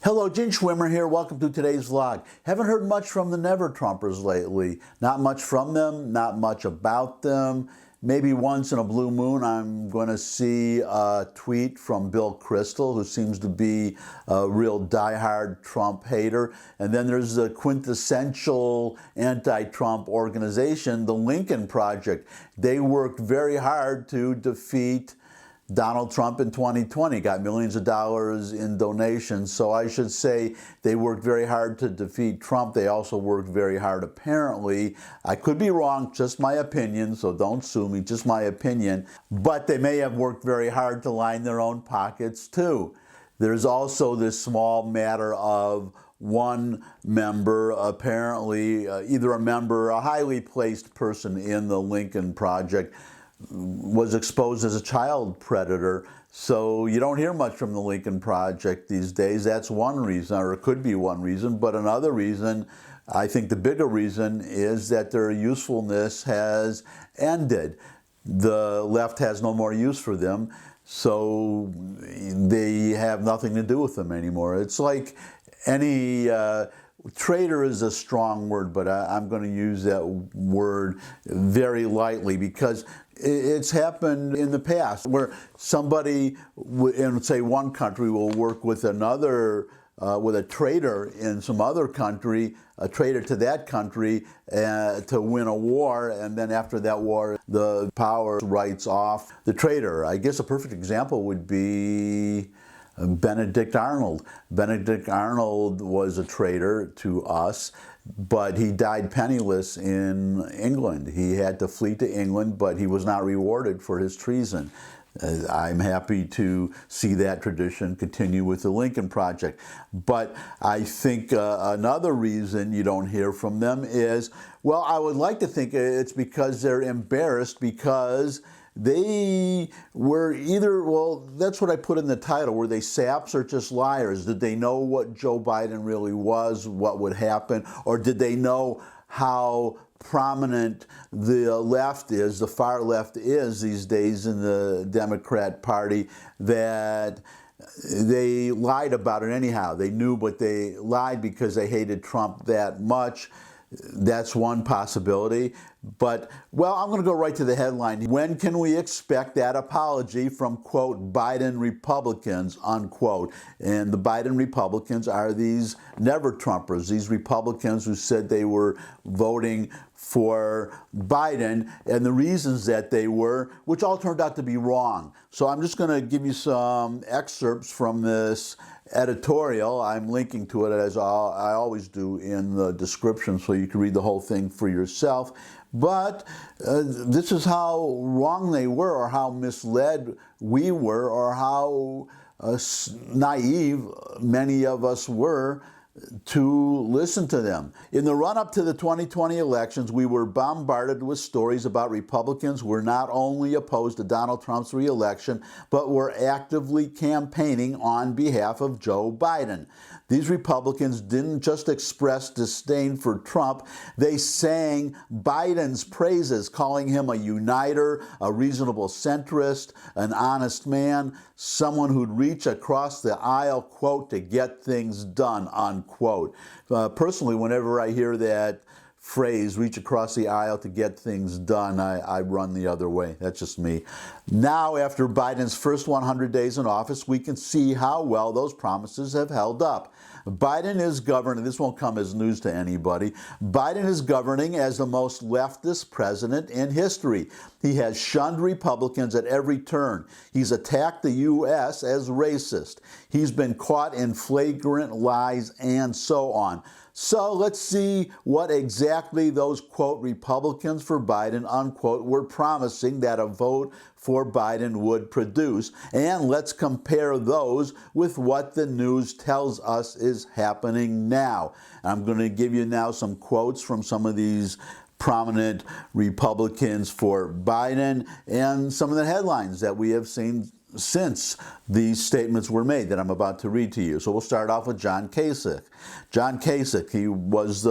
Hello, Gene Schwimmer here. Welcome to today's vlog. Haven't heard much from the NeverTrumpers lately. Not much from them, not much about them. Maybe once in a blue moon I'm going to see a tweet from Bill Kristol, who seems to be a real diehard Trump hater. And then there's the quintessential anti-Trump organization, the Lincoln Project. They worked very hard to defeat Donald Trump in 2020, got millions of dollars in donations. So I should say they worked very hard to defeat Trump. They also worked very hard, apparently. I could be wrong, just my opinion, so don't sue me, just my opinion. But they may have worked very hard to line their own pockets too. There's also this small matter of one member, apparently either a member, a highly placed person in the Lincoln Project, was exposed as a child predator. So you don't hear much from the Lincoln Project these days. That's one reason, or it could be one reason. But another reason, I think the bigger reason, is that their usefulness has ended. The left has no more use for them, so they have nothing to do with them anymore. It's like any traitor is a strong word, but I'm going to use that word very lightly because it's happened in the past where somebody in, say, one country will work with another, with a traitor in some other country, a traitor to that country, to win a war, and then after that war, the power writes off the traitor. I guess a perfect example would be Benedict Arnold. Benedict Arnold was a traitor to us, but he died penniless in England. He had to flee to England, but he was not rewarded for his treason. I'm happy to see that tradition continue with the Lincoln Project. But I think another reason you don't hear from them is, well, I would like to think it's because they're embarrassed because they were either, well, that's what I put in the title, were they saps or just liars? Did they know what Joe Biden really was, what would happen, or did they know how prominent the left is, the far left is these days in the Democrat Party, that they lied about it anyhow? They knew, but they lied because they hated Trump that much. That's one possibility. But, well, I'm going to go right to the headline. When can we expect that apology from, quote, Biden Republicans, unquote? And the Biden Republicans are these NeverTrumpers, these Republicans who said they were voting for Biden, and the reasons that they were, which all turned out to be wrong. So I'm just going to give you some excerpts from this editorial. I'm linking to it, as I always do, in the description, so you can read the whole thing for yourself. But this is how wrong they were, or how misled we were, or how naive many of us were to listen to them. In the run-up to the 2020 elections, we were bombarded with stories about Republicans who were not only opposed to Donald Trump's re-election, but were actively campaigning on behalf of Joe Biden. These Republicans didn't just express disdain for Trump, they sang Biden's praises, calling him a uniter, a reasonable centrist, an honest man, someone who'd reach across the aisle, quote, to get things done, unquote. Personally, whenever I hear that phrase, reach across the aisle to get things done, I run the other way. That's just me. Now, after Biden's first 100 days in office, we can see how well those promises have held up. Biden is governing, this won't come as news to anybody, Biden is governing as the most leftist president in history. He has shunned Republicans at every turn. He's attacked the U.S. as racist. He's been caught in flagrant lies, and so on. So let's see what exactly those, quote, Republicans for Biden, unquote, were promising that a vote for Biden would produce. And let's compare those with what the news tells us is happening now. I'm going to give you now some quotes from some of these prominent Republicans for Biden and some of the headlines that we have seen since these statements were made that I'm about to read to you. So we'll start off with John Kasich. John Kasich, he was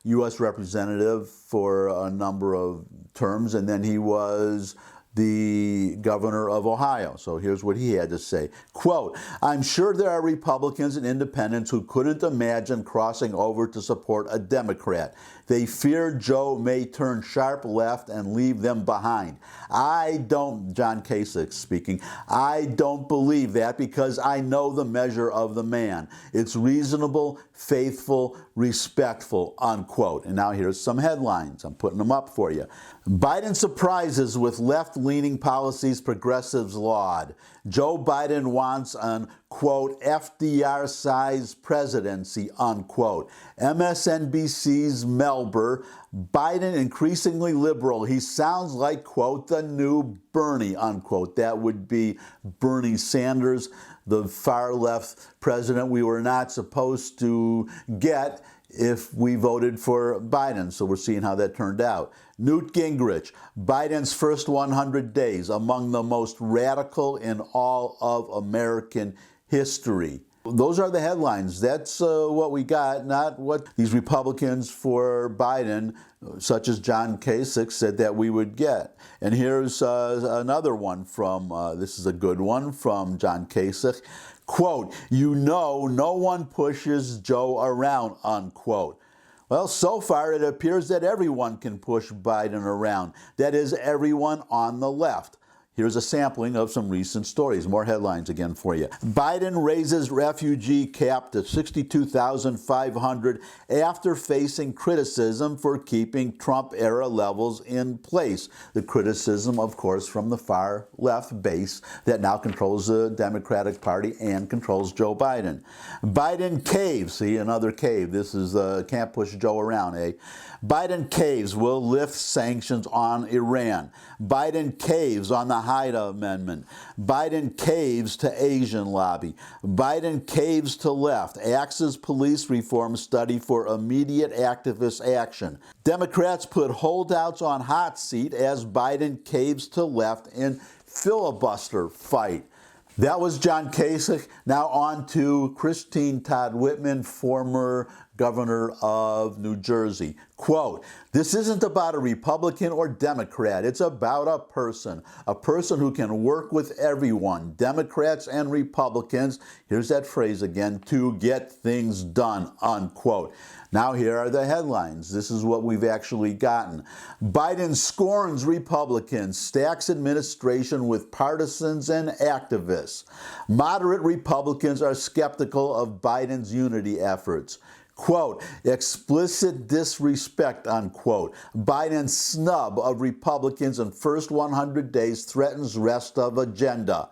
U.S. representative for a number of terms, and then he was the governor of Ohio. So here's what he had to say. Quote, I'm sure there are Republicans and independents who couldn't imagine crossing over to support a Democrat. They fear Joe may turn sharp left and leave them behind. John Kasich speaking, I don't believe that because I know the measure of the man. It's reasonable, faithful, respectful, unquote. And now here's some headlines. I'm putting them up for you. Biden surprises with left-leaning policies progressives laud. Joe Biden wants an, quote, FDR-sized presidency, unquote. MSNBC's Melber, Biden increasingly liberal. He sounds like, quote, the new Bernie, unquote. That would be Bernie Sanders, the far-left president we were not supposed to get if we voted for Biden. So we're seeing how that turned out. Newt Gingrich, Biden's first 100 days, among the most radical in all of American history. Those are the headlines. That's what we got, not what these Republicans for Biden, such as John Kasich, said that we would get. And here's another one from, this is a good one from John Kasich. Quote, no one pushes Joe around, unquote. Well, so far it appears that everyone can push Biden around. That is, everyone on the left. Here's a sampling of some recent stories. More headlines again for you. Biden raises refugee cap to 62,500 after facing criticism for keeping Trump-era levels in place. The criticism, of course, from the far left base that now controls the Democratic Party and controls Joe Biden. Biden caves. See, another cave. This is can't push Joe around, eh? Biden caves, will lift sanctions on Iran. Biden caves on the Hyde Amendment. Biden caves to Asian lobby. Biden caves to left. Axes police reform study for immediate activist action. Democrats put holdouts on hot seat as Biden caves to left in filibuster fight. That was John Kasich. Now on to Christine Todd Whitman, former governor of New Jersey. Quote, this isn't about a Republican or Democrat. It's about a person who can work with everyone, Democrats and Republicans, here's that phrase again, to get things done, unquote. Now here are the headlines. This is what we've actually gotten. Biden scorns Republicans, stacks administration with partisans and activists. Moderate Republicans are skeptical of Biden's unity efforts. Quote, explicit disrespect, unquote. Biden's snub of Republicans in first 100 days threatens rest of agenda.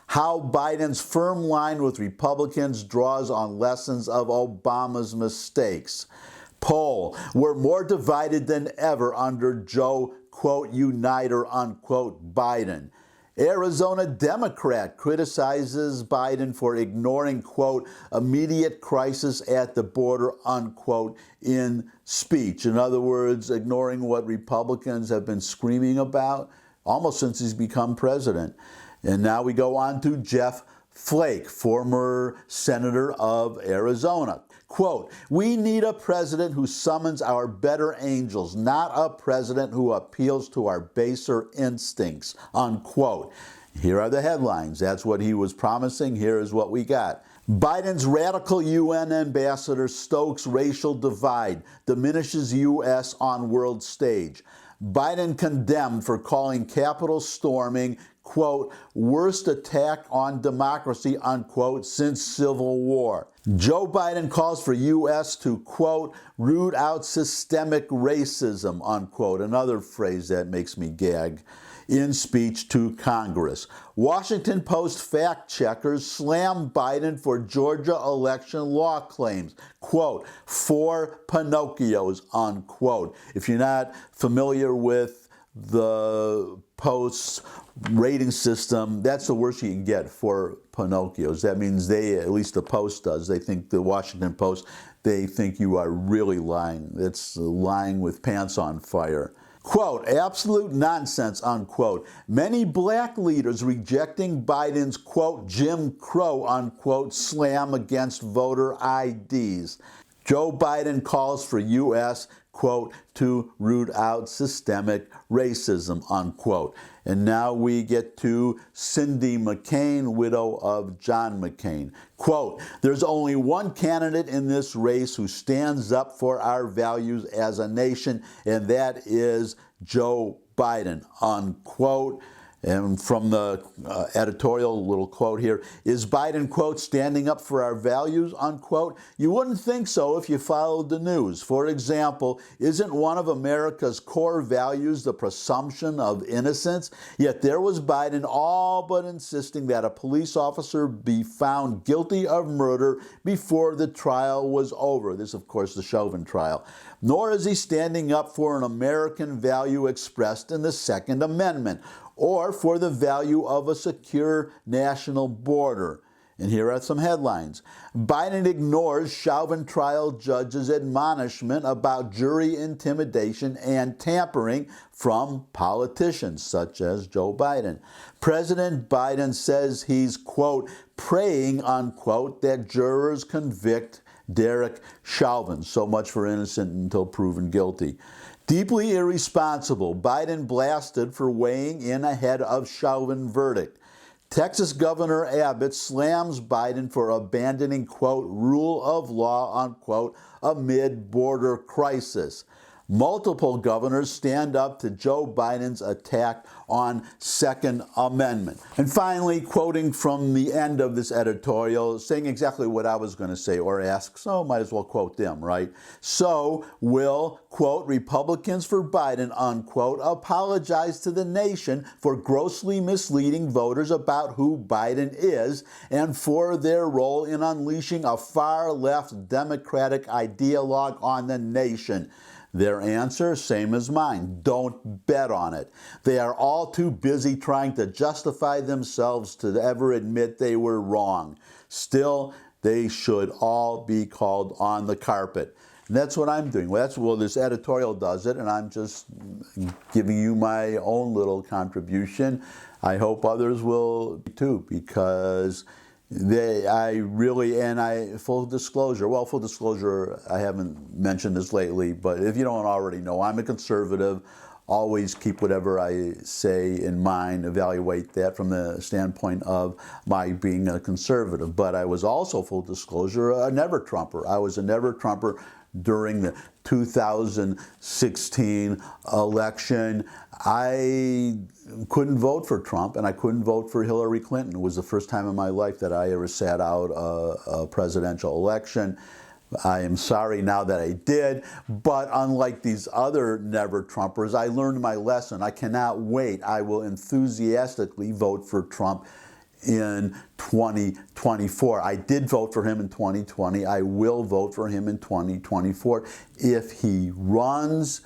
How Biden's firm line with Republicans draws on lessons of Obama's mistakes. Poll, we're more divided than ever under Joe, quote, uniter, unquote, Biden. Arizona Democrat criticizes Biden for ignoring, quote, immediate crisis at the border, unquote, in speech. In other words, ignoring what Republicans have been screaming about almost since he's become president. And now we go on to Jeff Flake, former senator of Arizona. Quote, we need a president who summons our better angels, not a president who appeals to our baser instincts, unquote. Here are the headlines. That's what he was promising. Here is what we got. Biden's radical UN ambassador stokes racial divide, diminishes U.S. on world stage. Biden condemned for calling Capitol storming, quote, worst attack on democracy, unquote, since Civil War. Joe Biden calls for U.S. to, quote, root out systemic racism, unquote, another phrase that makes me gag, in speech to Congress. Washington Post fact checkers slam Biden for Georgia election law claims, quote, for Pinocchios, unquote. If you're not familiar with the Post's rating system, that's the worst you can get for Pinocchios. That means they, at least the Post does, they think, the Washington Post, they think you are really lying. That's lying with pants on fire. Quote, absolute nonsense, unquote. Many black leaders rejecting Biden's, quote, Jim Crow, unquote, slam against voter IDs. Joe Biden calls for U.S., quote, to root out systemic racism, unquote. And now we get to Cindy McCain, widow of John McCain. Quote, there's only one candidate in this race who stands up for our values as a nation, and that is Joe Biden, unquote. And from the editorial, little quote here, is Biden, quote, standing up for our values, unquote? You wouldn't think so if you followed the news. For example, isn't one of America's core values the presumption of innocence? Yet there was Biden all but insisting that a police officer be found guilty of murder before the trial was over. This, of course, the Chauvin trial. Nor is he standing up for an American value expressed in the Second Amendment, or for the value of a secure national border. And here are some headlines. Biden ignores Chauvin trial judge's admonishment about jury intimidation and tampering from politicians such as Joe Biden. President Biden says he's, quote, praying, unquote, that jurors convict Derek Chauvin. So much for innocent until proven guilty. Deeply irresponsible, Biden blasted for weighing in ahead of Chauvin verdict. Texas Governor Abbott slams Biden for abandoning, quote, rule of law, unquote, amid border crisis. Multiple governors stand up to Joe Biden's attack on Second Amendment. And finally, quoting from the end of this editorial, saying exactly what I was going to say or ask, so might as well quote them, right? So will, quote, Republicans for Biden, unquote, apologize to the nation for grossly misleading voters about who Biden is and for their role in unleashing a far-left Democratic ideologue on the nation? Their answer, same as mine, don't bet on it. They are all too busy trying to justify themselves to ever admit they were wrong. Still, they should all be called on the carpet. And that's what I'm doing. Well, this editorial does it, and I'm just giving you my own little contribution. I hope others will too, because full disclosure, I haven't mentioned this lately, but if you don't already know, I'm a conservative. Always keep whatever I say in mind, evaluate that from the standpoint of my being a conservative. But I was also, full disclosure, a NeverTrumper. I was a NeverTrumper during the 2016 election. I couldn't vote for Trump and I couldn't vote for Hillary Clinton. It was the first time in my life that I ever sat out a presidential election. I am sorry now that I did, but unlike these other NeverTrumpers, I learned my lesson. I cannot wait. I will enthusiastically vote for Trump in 2024. I did vote for him in 2020. I will vote for him in 2024 if he runs.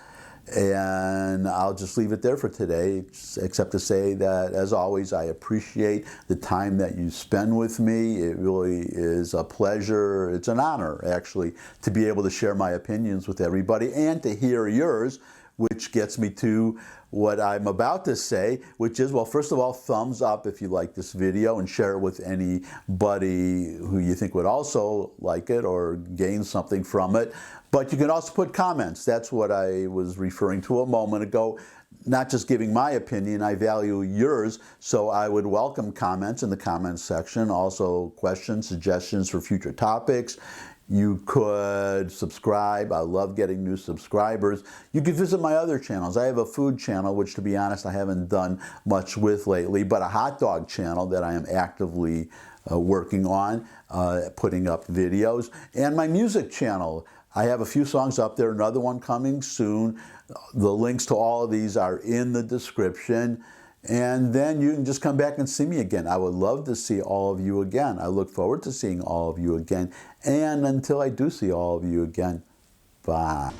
And I'll just leave it there for today, except to say that, as always, I appreciate the time that you spend with me. It really is a pleasure. It's an honor, actually, to be able to share my opinions with everybody and to hear yours, which gets me to what I'm about to say, which is, well, first of all, thumbs up if you like this video and share it with anybody who you think would also like it or gain something from it. But you can also put comments. That's what I was referring to a moment ago. Not just giving my opinion, I value yours, so I would welcome comments in the comments section. Also questions, suggestions for future topics. You could subscribe. I love getting new subscribers. You could visit my other channels. I have a food channel, which, to be honest, I haven't done much with lately, but a hot dog channel that I am actively working on, putting up videos, and my music channel. I have a few songs up there, another one coming soon. The links to all of these are in the description. And then you can just come back and see me again. I would love to see all of you again. I look forward to seeing all of you again. And until I do see all of you again, bye.